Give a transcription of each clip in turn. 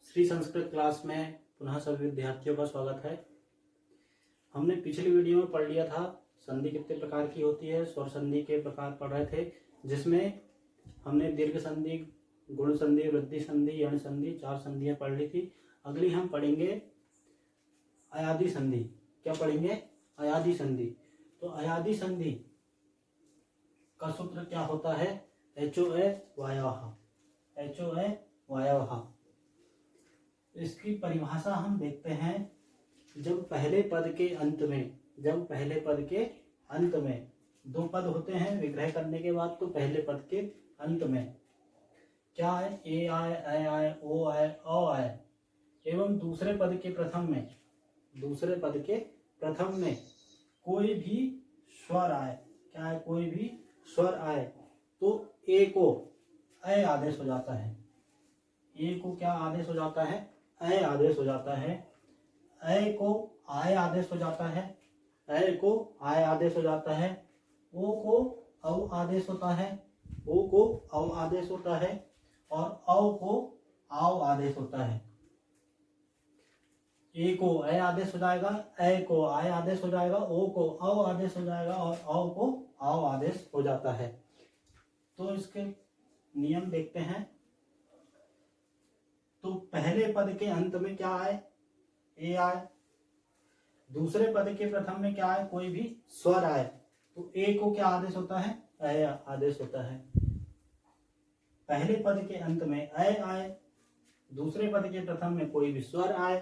Shri Sanskrit class में पुनः सभी विद्यार्थियों का स्वागत है। हमने पिछली वीडियो में पढ़ लिया था संधि कितने प्रकार की होती है, स्वर संधि के प्रकार पढ़ रहे थे, जिसमें हमने दीर्घ संधि, गुण संधि, वृद्धि संधि, यण संधि, 4 संधियां पढ़ ली थी। अगली हम पढ़ेंगे अयादि संधि। क्या पढ़ेंगे? अयादि संधि। तो अयादि संधि का सूत्र क्या होता है? HOA वायवः, HOA वायवः। इसकी परिभाषा हम देखते हैं। जब पहले पद के अंत में 2 पद होते हैं विग्रह करने के बाद, तो पहले पद के अंत में क्या है? ए आए, ऐ आए, ओ आए, औ आए, एवं दूसरे पद के प्रथम में कोई भी स्वर आए। क्या है? कोई भी स्वर आए तो ए को ऐ आदेश हो जाता है। ए को क्या आदेश हो जाता है? ऐ आदेश हो जाता है। ऐ को आय आदेश हो जाता है। ऐ को आय आदेश हो जाता है। ओ को औ आदेश होता है। ओ को औ आदेश होता है और औ को आव आदेश होता है। ए को ऐ आदेश हो जाएगा, ऐ को आय आदेश हो जाएगा, ओ को औ आदेश हो जाएगा और औ को आव आदेश हो जाता है। तो इसके नियम देखते हैं। तो पहले पद के अंत में क्या आए? ए आए। दूसरे पद के प्रथम में क्या आए? कोई भी स्वर आए तो ए को क्या आदेश होता है? ऐ आदेश होता है। पहले पद के अंत में ऐ आए, दूसरे पद के प्रथम में कोई भी स्वर आए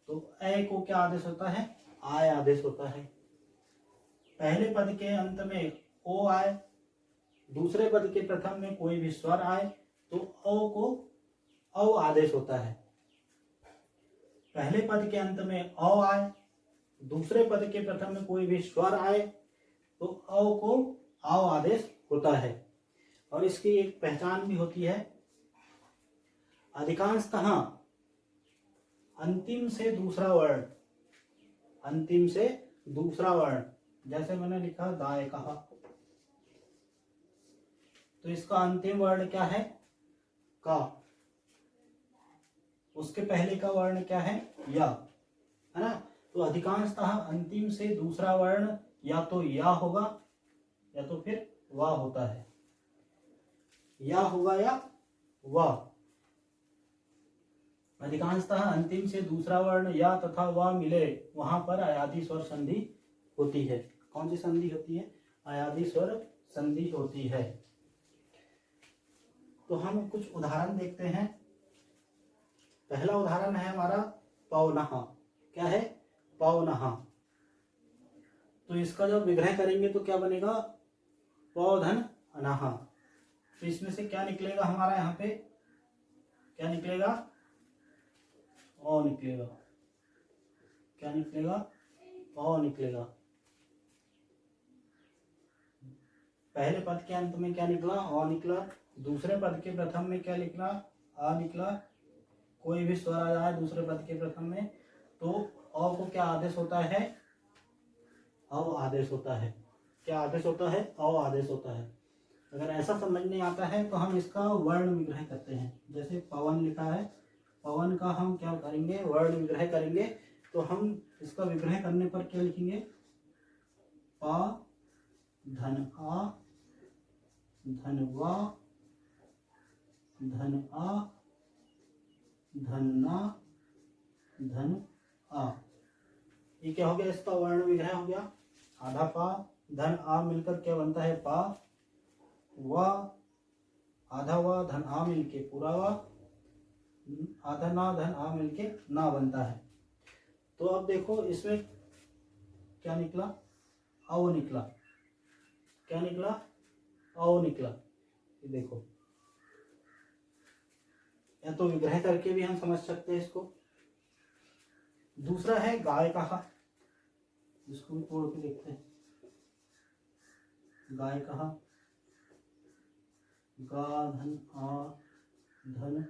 तो ऐ को क्या आदेश होता है? आय आदेश होता है। पहले पद के अंत में ओ आए, दूसरे पद के प्रथम में कोई भी स्वर आए तो ओ को औ आदेश होता है। पहले पद के अंत में औ आए, दूसरे पद के प्रथम में कोई भी स्वर आए तो औ को आव आदेश होता है। और इसकी एक पहचान भी होती है। अधिकांशतः अंतिम से दूसरा वर्ण, जैसे मैंने लिखा दाय कहा, तो इसका अंतिम वर्ण क्या है? का। उसके पहले का वर्ण क्या है? या, है ना। तो अधिकांशतः अंतिम से दूसरा वर्ण या तो या होगा या तो फिर वा होता है। या होगा या वा। अधिकांशतः अंतिम से दूसरा वर्ण या तथा वा मिले, वहां पर अयादि स्वर संधि होती है। कौन सी संधि होती है? अयादि स्वर संधि होती है। तो हम कुछ उदाहरण देखते हैं। पहला उदाहरण है हमारा पौनः। क्या है? पौनः। तो इसका जब विग्रह करेंगे तो क्या बनेगा? पौधन अनः। तो इसमें से क्या निकलेगा हमारा? यहाँ पे क्या निकलेगा? ओ निकलेगा। क्या निकलेगा? ओ निकलेगा। पहले पद के अंत में क्या निकला? ओ निकला। दूसरे पद के प्रथम में क्या निकला? आ निकला। कोई भी स्वर आ जाए दूसरे पद के प्रथम में तो औ को क्या आदेश होता है? औ आदेश होता है। क्या आदेश होता है? औ आदेश होता है। अगर ऐसा समझ नहीं आता है तो हम इसका वर्ण विग्रह करते हैं। जैसे पवन लिखा है, पवन का हम क्या करेंगे? वर्ण विग्रह करेंगे। तो हम इसका विग्रह करने पर क्या लिखेंगे? प धन आ, धन वा, धन आ, धन ना, धन आ। ये क्या हो गया? इसका वर्ण विग्रह हो गया। आधा पा धन आ मिलकर क्या बनता है? पा। वा, आधा वा धन आ मिलके पूरा वा, आधा ना धन आ मिलके ना बनता है। तो अब देखो इसमें क्या निकला? औ निकला। क्या निकला? औ निकला। ये देखो, या तो विग्रह करके भी हम समझ सकते हैं इसको। दूसरा है गाय कहा, इसको भी तोड़ के देखते हैं। गाय कहा, गा धन आ, धन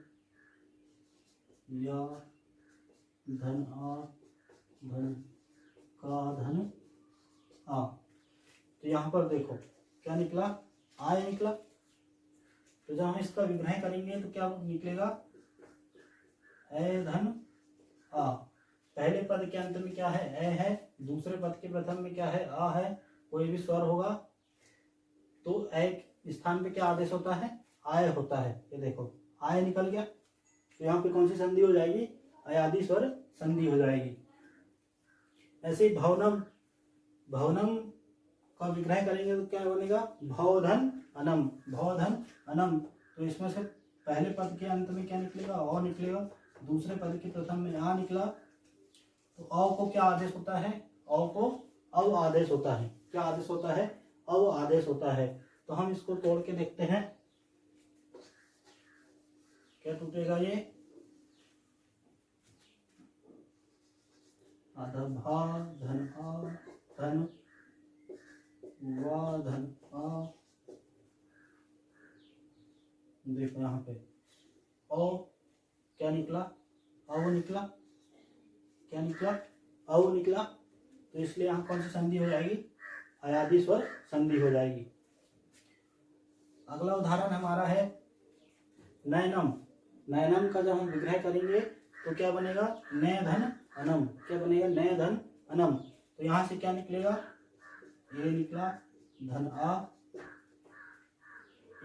या, धन आ, धन का, धन आ। तो यहाँ पर देखो क्या निकला? आय निकला। तो जब हम इसका विग्रह करेंगे तो क्या निकलेगा? ए धन आ। पहले पद के अंत में क्या है? ए है। दूसरे पद के प्रथम में क्या है? आ है। कोई भी स्वर होगा तो ए स्थान पे क्या आदेश होता है? आय होता है। ये देखो आय निकल गया, तो यहाँ पे कौन सी संधि हो जाएगी? अयादि स्वर संधि हो जाएगी। ऐसे ही भवनम, भवनम का विग्रह करेंगे तो क्या बनेगा? भवधन अनम, भवधन अनम। तो इसमें से पहले पद के अंत में क्या निकलेगा? अ निकलेगा। दूसरे पद के प्रथम में आ निकला, तो अ को क्या आदेश होता है? अ को अव आदेश होता है। क्या आदेश होता है? अव आदेश होता है। तो हम इसको तोड़ के देखते हैं, क्या टूटेगा ये? आधा भा धन आ धन वा धन आ। देखो यहाँ पे ओ क्या निकला? अव निकला। क्या निकला? अव निकला। तो इसलिए यहाँ कौन सी संधि हो जाएगी? अयादि स्वर संधि हो जाएगी। अगला उदाहरण हमारा है नयनम। नयनम का जब हम विग्रह करेंगे तो क्या बनेगा? नय धन अनम। क्या बनेगा? नय धन अनम। तो यहाँ से क्या निकलेगा? ये निकला धन आ।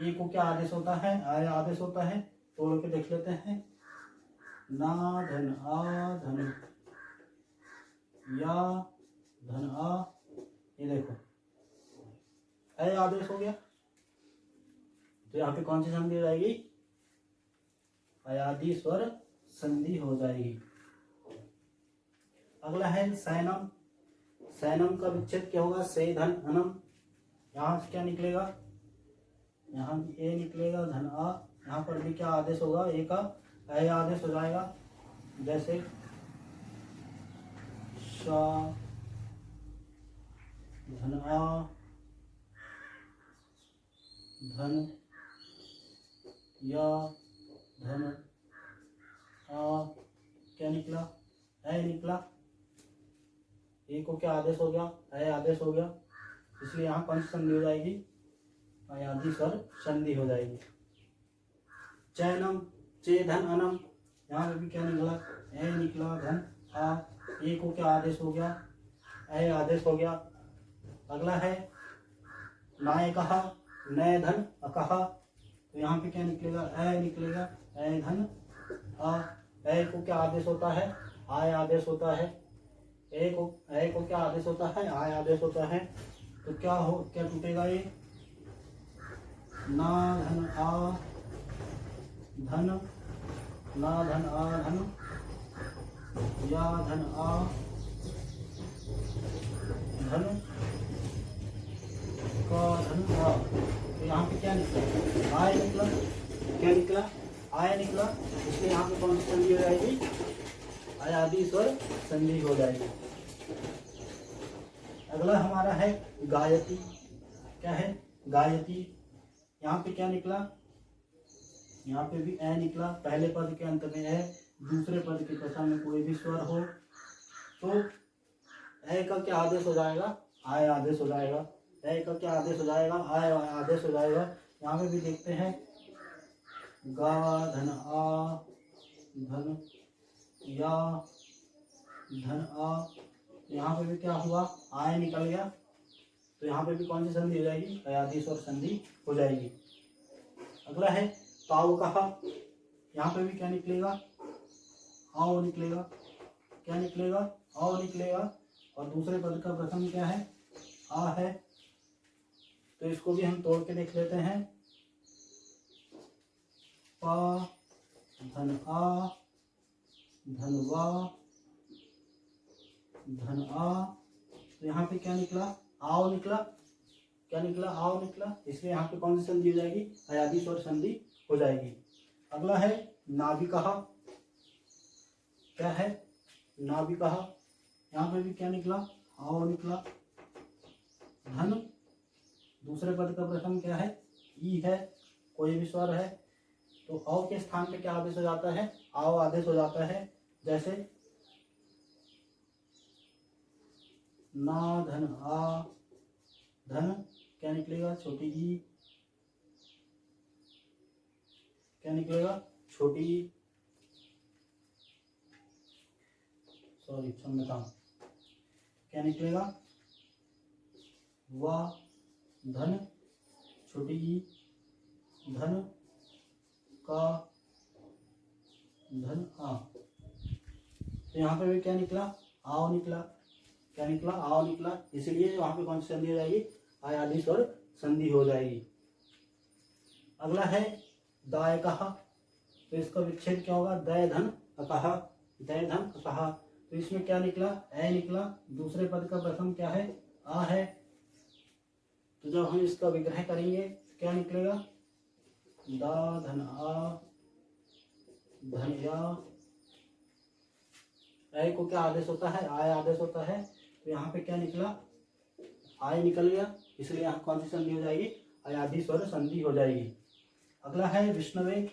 ए को क्या आदेश होता है? आय आदेश होता है। तोड़ के देख लेते हैं। ना धन आ धन या धन आ। ये देखो अय आदेश हो गया, तो यहाँ पे कौन सी संधि हो जाएगी? अयादि स्वर संधि हो जाएगी। अगला है सैनम। सैनम का विच्छेद क्या होगा? से धन अनम। यहाँ से क्या निकलेगा? यहाँ भी ए निकलेगा धन आ। यहाँ पर भी क्या आदेश होगा? ए का अय आदेश हो जाएगा। जैसे शा धन आ धन या धन आ। क्या निकला? अय निकला। ए को क्या आदेश हो गया? अय आदेश हो गया। इसलिए यहाँ कौन सी संधि हो जाएगी? अयादि स्वर संधि हो जाएगी। चैनम, चे धन अनम। यहाँ पे भी क्या निकला? ए निकला धन आ। ए को क्या आदेश हो गया? अय आदेश हो गया। अगला है नायकहा, नय धन अकहा। तो यहाँ पे क्या निकलेगा? अय निकलेगा। अय धन आ। अय को क्या आदेश होता है? आय आदेश होता है। ए को क्या आदेश होता है? आय आदेश होता है। तो क्या टूटेगा ये? ना धन आ धन, ना धन आ धन या धन आ धन का धन आ। तो यहाँ पे क्या निकला? आय निकला। क्या निकला? आय निकला। इसलिए यहाँ पे कौन सी संधि हो जाएगी? अयादि स्वर संधि हो जाएगी। अगला हमारा है गायती। क्या है? गायती। यहाँ पे क्या निकला? यहाँ पे भी ए निकला। पहले पद के अंत में ए, दूसरे पद के प्रथम में कोई भी स्वर हो तो ए का क्या आदेश हो जाएगा? आय आदेश हो जाएगा। ए का क्या आदेश हो जाएगा? आय आदेश हो जाएगा। यहाँ पे भी देखते हैं गा धन आ धन या धन आ। यहाँ पे भी क्या हुआ? आय निकल गया। तो यहाँ पे भी कौन सी संधि हो जाएगी? अयादि स्वर संधि हो जाएगी। अगला है ताव कहा। यहाँ पे भी क्या निकलेगा? आओ निकलेगा। क्या निकलेगा? आओ निकलेगा। और दूसरे पद का प्रथम क्या है? आ है। तो इसको भी हम तोड़ के देख लेते हैं। पा धन आ धन वा धन आ। तो यहाँ पे क्या निकला? आओ निकला। क्या निकला? आओ निकला। इसलिए यहाँ पे कौन सी संधि हो जाएगी? अयादि स्वर संधि हो जाएगी। अगला है नाभिकहा। क्या है? नाभिकहा। यहाँ पे भी क्या निकला? आओ निकला। धन, दूसरे पद का प्रथम क्या है? ई है। कोई भी स्वर है तो औ के स्थान पे क्या आदेश हो जाता है? आओ आदेश हो जाता है। जैसे ना धन आ धन, क्या निकलेगा? छोटी ई। क्या निकलेगा? छोटी ई। सॉरी क्षम्यताम, क्या निकलेगा? वा धन छोटी ई धन का धन आ। तो यहाँ पे भी क्या निकला? आओ निकला। क्या निकला? आओ निकला। इसीलिए वहां पे कौन सी संधि हो जाएगी? आय आदि स्वर संधि हो जाएगी। अगला है दाय कहा, तो इसका विच्छेद क्या होगा? दय धन अकहा, दय धन अकहा। तो इसमें क्या निकला? ए निकला। दूसरे पद का प्रथम क्या है? आ है। तो जब हम इसका विग्रह करेंगे तो क्या निकलेगा? दा धन आ धन या। ए को क्या आदेश होता है? आय आदेश होता है। तो यहाँ पे क्या निकला? आय निकल गया, इसलिए यहाँ कौन सी संधि हो जाएगी? अयादि स्वर संधि हो जाएगी। अगला है विष्णवे,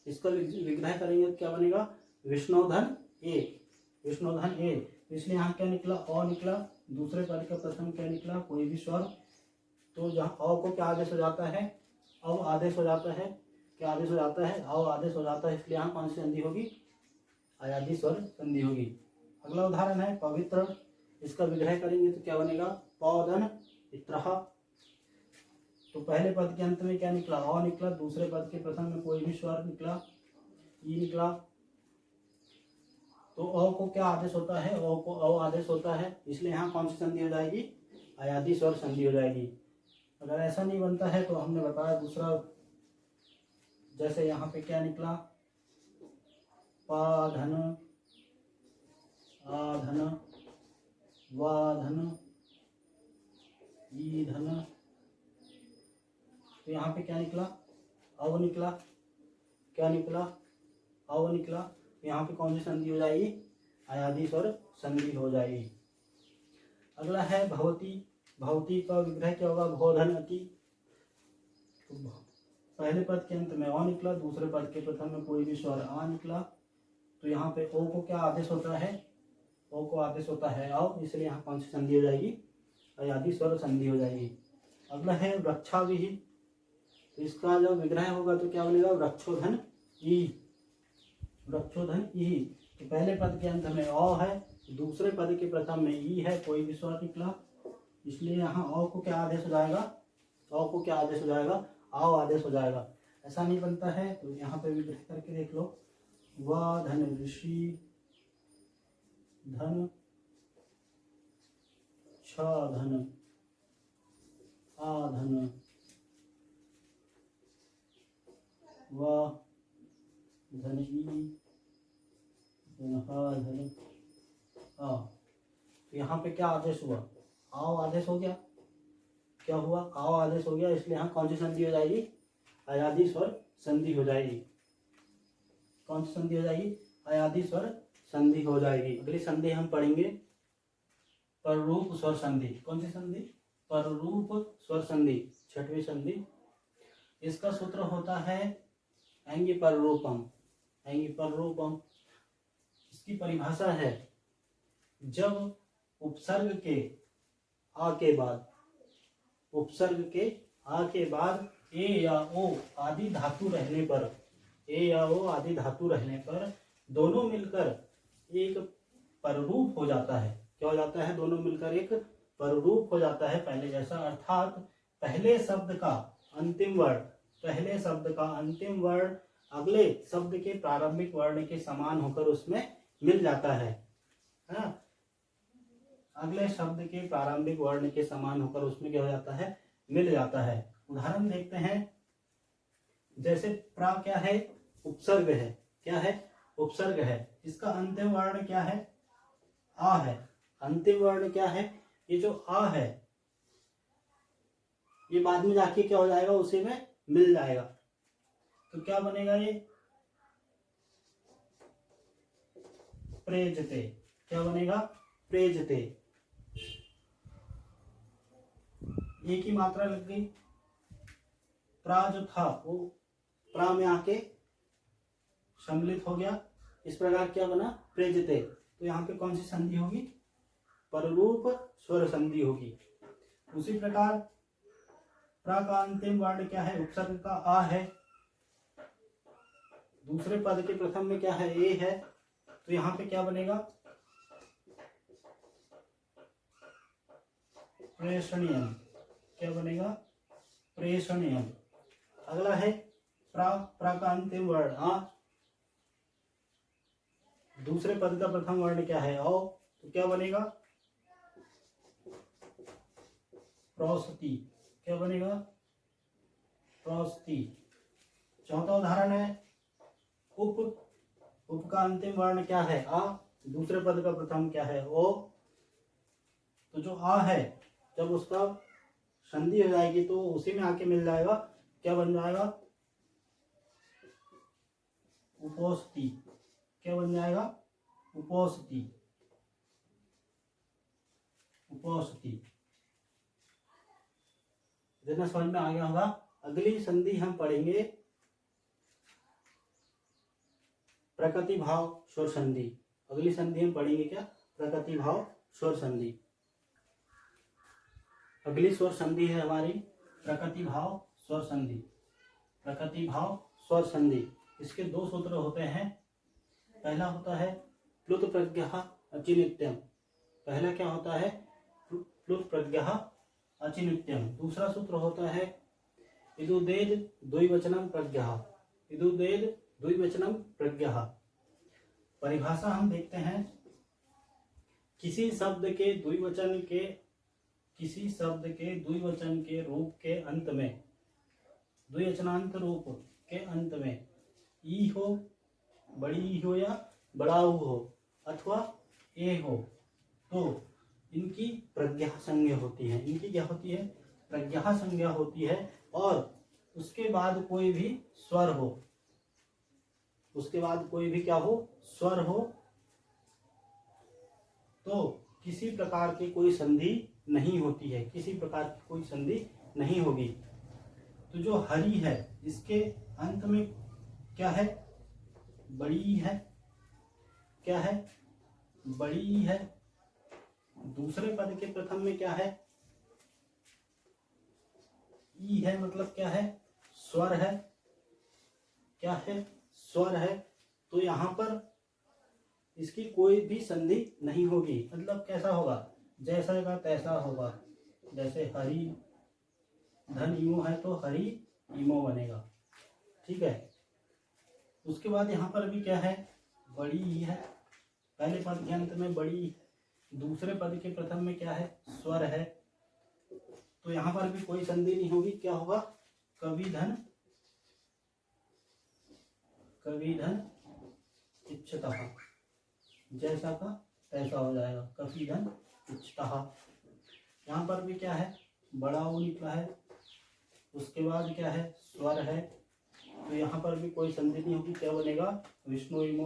इसका विग्रह करेंगे तो क्या बनेगा? विष्णुधन ए, विष्णुधन ए। इसलिए यहाँ क्या निकला? अ निकला। दूसरे पद का प्रथम क्या निकला? कोई भी स्वर। तो जहाँ अ को क्या आदेश हो जाता है? अव आदेश हो जाता है। क्या आदेश हो जाता है? अव आदेश हो जाता है। इसलिए यहाँ कौन सी संधि होगी? अयादि स्वर संधि होगी। अगला उदाहरण है पवित्र, इसका विग्रह करेंगे तो क्या बनेगा? पौधन इत्रहा। तो पहले पद के अंत में क्या निकला? अ निकला। दूसरे पद के प्रथम में कोई भी स्वर निकला, ई निकला। तो अ को क्या आदेश होता है? अ को अ आदेश होता है। इसलिए यहाँ कौन सी संधि हो जाएगी? अयादि स्वर संधि हो जाएगी। अगर ऐसा नहीं बनता है तो हमने बताया दूसरा, जैसे यहाँ पे क्या निकला? पा धन आ धन वा धन ई धन। तो यहाँ पे क्या निकला? अव निकला। क्या निकला? अव निकला। तो यहाँ पे कौन सी संधि हो जाएगी? अयादि स्वर संधि हो जाएगी। अगला है भवती, भवती का विग्रह क्या होगा? भोधन अति। तो पहले पद के अंत में अ निकला, दूसरे पद के प्रथम में कोई भी स्वर आ निकला। तो यहाँ पे ओ को क्या आदेश होता है? ओ को आदेश होता है अव, इसलिए यहाँ कौन सी संधि हो जाएगी? अयादि स्वर संधि हो जाएगी। अगला है वृक्षाविहि, तो इसका जब विग्रह होगा तो क्या बनेगा? वृक्षोधन ई, वृक्षोधन ई। तो पहले पद के अंत में अ है, दूसरे पद के प्रथम में ई है, कोई भी स्वर निकला। इसलिए यहाँ अ को क्या आदेश हो जाएगा? अ को क्या आदेश हो जाएगा? आओ आदेश हो जाएगा। ऐसा नहीं बनता है तो यहाँ पे विग्रह करके देख लो। व धन ऋषि धन छ धन आ धन व धन ई धन हा धन आ। तो यहाँ पे क्या आदेश हुआ? आओ आदेश हो गया। क्या हुआ? आओ आदेश हो गया। इसलिए यहाँ कौन सी संधि हो जाएगी? अयादि स्वर संधि हो जाएगी। कौन सी संधि हो जाएगी? अयादि स्वर संधि हो जाएगी। अगली संधि हम पढ़ेंगे पररूप स्वर संधि। कौन सी संधि? पररूप स्वर संधि, छठवीं संधि। इसका सूत्र होता है ऐंगी पररूपम, ऐंगी पररूपम। इसकी परिभाषा है जब उपसर्ग के आ के बाद, उपसर्ग के आ के बाद ए या ओ आदि धातु रहने पर, ए या ओ आदि धातु रहने पर दोनों मिलकर एक पररूप हो जाता है। क्या हो जाता है? दोनों मिलकर एक पररूप हो जाता है पहले जैसा। अर्थात पहले शब्द का अंतिम वर्ण, पहले शब्द का अंतिम वर्ण अगले शब्द के प्रारंभिक वर्ण के समान होकर उसमें मिल जाता है। अगले शब्द के प्रारंभिक वर्ण के समान होकर उसमें क्या हो जाता है? मिल जाता है। उदाहरण देखते हैं। जैसे प्रा क्या है? उपसर्ग है। क्या है? उपसर्ग है। इसका अंतिम वर्ण क्या है? आ है। अंतिम वर्ण क्या है? ये जो आ है ये बाद में जाके क्या हो जाएगा? उसी में मिल जाएगा। तो क्या बनेगा? ये प्रेजते। क्या बनेगा? प्रेजते। एक ही मात्रा लग गई। प्रा जो था वो प्रा में आके सम्मिलित हो गया। इस प्रकार क्या बना? प्रेजते। तो यहाँ पे कौन सी संधि होगी? पररूप स्वर संधि होगी। उसी प्रकार प्रा का अंतिम वर्ण क्या है? उपसर्ग का आ है। दूसरे पद के प्रथम में क्या है? ए है। तो यहाँ पे क्या बनेगा? प्रेषणीयम। क्या बनेगा? प्रेषणीयम। अगला है प्रा का अंतिम वर्ण आ। दूसरे पद का प्रथम वर्ण क्या है? औ। तो क्या बनेगा? प्रौसती। क्या बनेगा? प्रौसती। चौथा उदाहरण है उप। उप का अंतिम वर्ण क्या है? आ। दूसरे पद का प्रथम क्या है? ओ। तो जो आ है जब उसका संधि हो जाएगी तो उसी में आके मिल जाएगा, क्या बन जाएगा? उपोष्टि। क्या बन जाएगा? उपोष्टि। उपोष्टि। इतना समझ में आ गया होगा। अगली संधि हम पढ़ेंगे प्रकृति भाव स्वर संधि। अगली संधि हम पढ़ेंगे क्या? प्रकृति भाव स्वर संधि। अगली स्वर संधि है हमारी प्रकृति भाव स्वर संधि। प्रकृति भाव स्वर संधि। इसके दो सूत्र होते हैं। पहला होता है प्लुत प्रत्यय अचिनित्यम। पहला क्या होता है? प्लुत प्रत्यय अचिनित्यम। दूसरा सूत्र होता है इदुदेज द्विवचनम प्रत्यय। इदुदेज द्विवचनम प्रत्यय। परिभाषा हम देखते हैं, किसी शब्द के द्विवचन के रूप के अंत में, द्विवचनांत रूप के अंत में ई हो, बड़ी ई हो या बड़ा ऊ हो अथवा ए हो, तो इनकी प्रज्ञा संज्ञा होती है। इनकी क्या होती है? प्रज्ञा संज्ञा होती है। और उसके बाद कोई भी स्वर हो, उसके बाद कोई भी क्या हो? स्वर हो, तो किसी प्रकार की कोई संधि नहीं होती है। किसी प्रकार की कोई संधि नहीं होगी। तो जो हरि है इसके अंत में क्या है? बड़ी है। क्या है? बड़ी है। दूसरे पद के प्रथम में क्या है? ई है, मतलब क्या है? स्वर है। क्या है? स्वर है। तो यहां पर इसकी कोई भी संधि नहीं होगी। मतलब कैसा होगा? जैसा का तैसा होगा। जैसे हरि धन इमो है तो हरि इमो बनेगा। ठीक है। उसके बाद यहाँ पर भी क्या है? बड़ी ही है। पहले पद के अंत में बड़ी, दूसरे पद के प्रथम में क्या है? स्वर है। तो यहाँ पर भी कोई संधि नहीं होगी। क्या होगा? कवि धन इच्छतः। जैसा का तैसा हो जाएगा। कवि धन इच्छतः। यहाँ पर भी क्या है? बड़ा ऊ निकला है। उसके बाद क्या है? स्वर है। तो यहाँ पर भी कोई संधि नहीं होगी। क्या बनेगा? विष्णु इमो।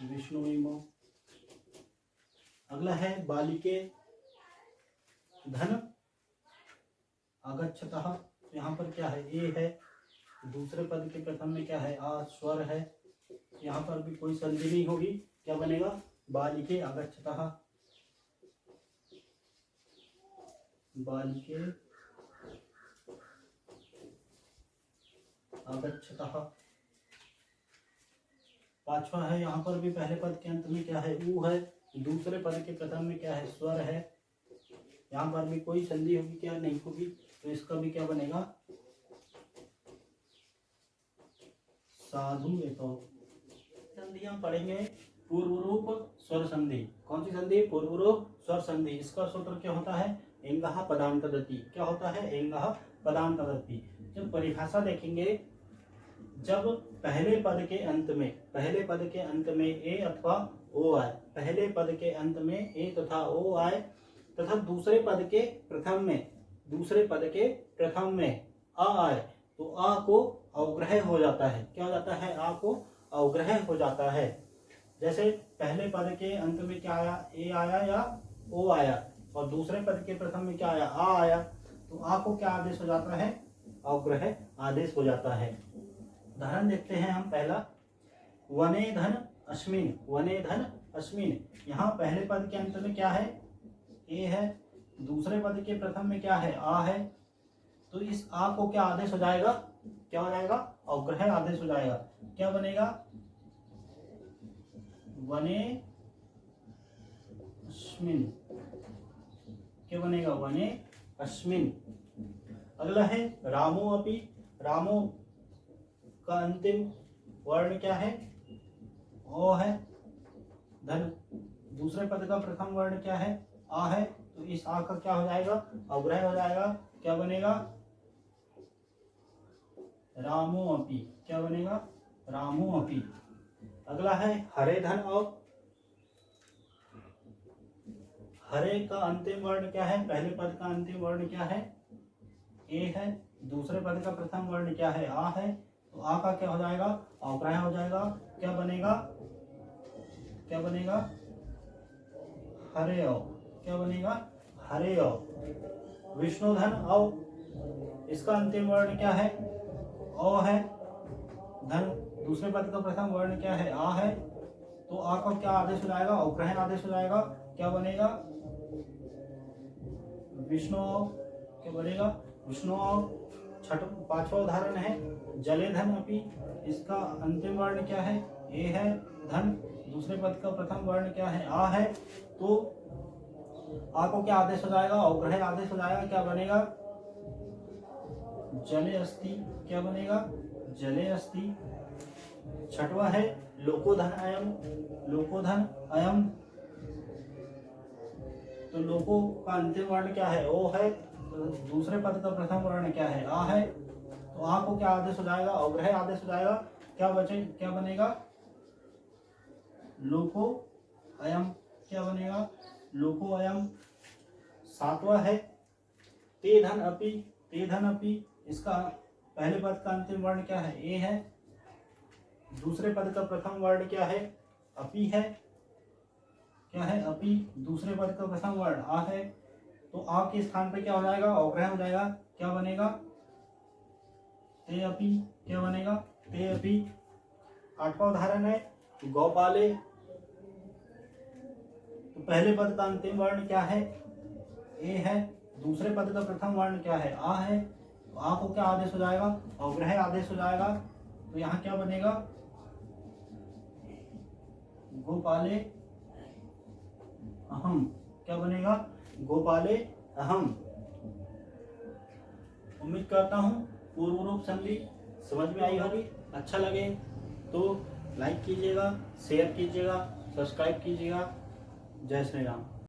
विष्णु इमो। अगला है बालिके धन आगच्छतः। तो यहाँ पर क्या है? ए है। दूसरे पद के प्रथम में क्या है? आ, स्वर है। यहाँ पर भी कोई संधि नहीं होगी। क्या बनेगा? बालिके आगच्छतः। बालिके आगच्छतः। पांचवा है, यहाँ पर भी पहले पद के अंत में क्या है? ऊ है। दूसरे पद के प्रथम में क्या है? स्वर है। यहाँ पर भी कोई संधि होगी? क्या नहीं होगी। तो इसका भी क्या बनेगा? साधु। ये तो संधि हम पढ़ेंगे पूर्व रूप स्वर संधि। कौन सी संधि? पूर्व रूप स्वर संधि। इसका सूत्र क्या होता है? एंगः पदांतदति। क्या होता है? एंगः पदांतदति। जब परिभाषा देखेंगे, जब पहले पद के अंत में ए अथवा ओ आए, पहले पद के अंत में ए तथा ओ आए तथा दूसरे पद के प्रथम में आ आए, तो आ को अवग्रह हो जाता है। क्या हो जाता है? आ को अवग्रह हो जाता है। जैसे पहले पद के अंत में क्या आया? ए आया या ओ आया, और दूसरे पद के प्रथम में क्या आया? आ आया, तो आ को क्या आदेश हो जाता है? अवग्रह आदेश हो जाता है। उदाहरण देखते हैं हम। पहला, वने धन अस्मिन। वने धन अस्मिन। यहाँ पहले पद के अंत में क्या है? ए है। दूसरे पद के प्रथम में क्या है? आ है। तो इस आ को क्या आदेश हो जाएगा? क्या हो जाएगा? अवग्रह आदेश हो जाएगा। क्या बनेगा? वने अस्मिन, क्या बनेगा? वने अस्मिन। अगला है रामो अपि। रामो का अंतिम वर्ण क्या है? ओ है। धन दूसरे पद का प्रथम वर्ण क्या है? आ है। तो इस आ का क्या हो जाएगा? अवग्रह हो जाएगा। क्या बनेगा? रामो अपि। क्या बनेगा? रामो अपि। अगला है हरे धन और। हरे का अंतिम वर्ण क्या है? पहले पद का अंतिम वर्ण क्या है? ए है। दूसरे पद का प्रथम वर्ण क्या है? आ है। तो आ का क्या हो जाएगा? अवग्रह हो जाएगा। क्या बनेगा? क्या बनेगा? हरे औ। क्या बनेगा? हरे औ। विष्णुधन औ, इसका अंतिम वर्ण क्या है? ओ है। धन दूसरे पद का प्रथम वर्ण क्या है? आ है। तो आ का क्या आदेश हो जाएगा? अवग्रह आदेश हो जाएगा। क्या बनेगा? विष्णु औ। क्या बनेगा? विष्णु औ। पांचवा उदाहरण है जले धन अपि। इसका अंतिम वर्ण क्या है? ए है। धन दूसरे पद का प्रथम वर्ण क्या है? आ है। तो आ को क्या आदेश हो जाएगा? अवग्रह आदेश हो जाएगा। क्या बनेगा? जले अस्ति। क्या बनेगा? जले अस्ति। छठवा है लोकोधन अयम। लोकोधन अयम, तो लोको का अंतिम वर्ण क्या है? ओ है। तो दूसरे पद का प्रथम वर्ण क्या है? आ है। तो आ को क्या आदेश हो जाएगा? अवग्रह आदेश हो जाएगा। क्या क्या बनेगा? लोको अयम। क्या बनेगा? लोको अयम। सातवां है ते धन अपि। ते धन अपि, इसका पहले पद का अंतिम वर्ण क्या है? ए है। दूसरे पद का प्रथम वर्ण क्या है? अपि है। क्या है? अपि। दूसरे पद का प्रथम वर्ण आ है। तो आ के स्थान पे क्या हो जाएगा? अवग्रह हो जाएगा। क्या बनेगा? ते अपि। क्या बनेगा? ते अपि। आठवां उदाहरण है गौपाले। तो पहले पद का अंतिम वर्ण क्या है? ए है। दूसरे पद का प्रथम वर्ण क्या है? आ है। तो आ को क्या आदेश हो जाएगा? अवग्रह आदेश हो जाएगा। तो यहाँ क्या बनेगा? गोपाले अहम। क्या बनेगा? गोपाले अहम। उम्मीद करता हूँ पूर्व रूप संधि समझ में आई होगी। अच्छा लगे तो लाइक कीजिएगा, शेयर कीजिएगा, सब्सक्राइब कीजिएगा। जय श्री राम।